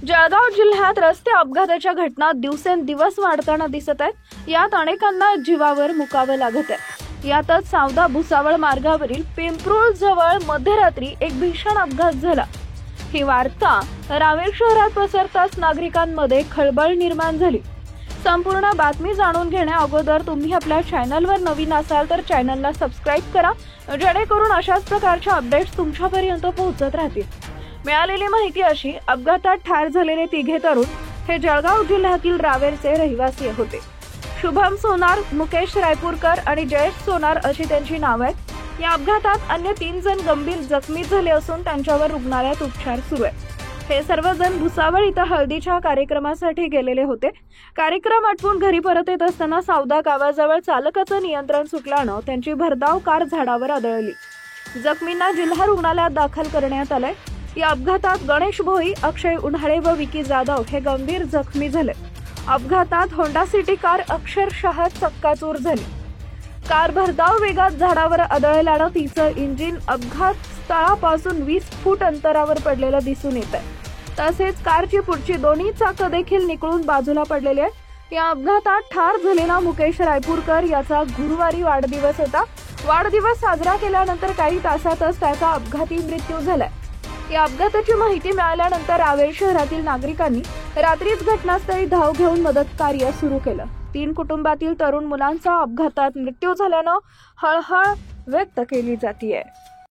जळगाव जिल्ह्यात रस्ते अपघाताच्या घटना दिवसेंदिवस वाढताना दिसत आहेत। यात अनेकांना जीवावर मुकावं लागत आहे। यातच सावदा भुसावळ मार्गावरील पिंपरुळ जवळ मध्यरात्री एक भीषण अपघात झाला। ही वार्ता रावेर शहरात पसरताच नागरिकांमध्ये खळबळ निर्माण झाली। संपूर्ण बातमी जाणून घेण्या अगोदर तुम्ही आपल्या चॅनलवर नवीन असाल तर चॅनलला सबस्क्राइब करा, जेणेकरून अशाच प्रकारच्या अपडेट्स तुमच्यापर्यंत पोहोचत राहतील। मिळालेली माहिती अशी, अपघातात ठार झालेले तिघे तरुण हे जळगाव जिल्ह्यातील रावेरचे रहिवासी होते। शुभम सोनार, मुकेश रायपूरकर आणि जयेश सोनार अशी त्यांची नावे आहेत। या अपघातात अन्य 3 जण गंभीर जखमी झाले असून त्यांच्यावर रुग्णालयात उपचार सुरू आहेत। हे सर्वजण भुसावळ इथं हळदीच्या कार्यक्रमासाठी गेलेले होते। कार्यक्रम आटपून घरी परत येत असताना सावदा गावाजवळ चालकाचं नियंत्रण सुटल्यानं त्यांची भरधाव कार झाडावर आदळली। जखमींना जिल्हा रुग्णालयात दाखल करण्यात आले। या अपघातात गणेश भोई, अक्षय उन्हाळे व विकी जाधव हे गंभीर जखमी झाले। अपघातात होंडा सिटी कार अक्षरशः चक्काचूर झाली। कार भरधाव वेगात झाडावर आदळल्यानं तिचं इंजिन अपघात स्थळापासून 20 फूट अंतरावर पडलेलं दिसून येत आहे। तसेच कारची पुढची दोन्ही चाकं देखील निकळून बाजूला पडलेली आहेत। या अपघातात ठार झालेला मुकेश रायपूरकर याचा गुरुवारी वाढदिवस होता। वाढदिवस साजरा केल्यानंतर काही तासातच त्याचा अपघाती मृत्यू झालाय। या अपघाताची माहिती मिळाल्यानंतर रावेर शहरातील नागरिकांनी रात्रीच घटनास्थळी धाव घेऊन मदत कार्य सुरू केलं। 3 कुटुंबातील तरुण मुलांचा अपघातात मृत्यू झाल्यानं हळहळ व्यक्त केली जाते।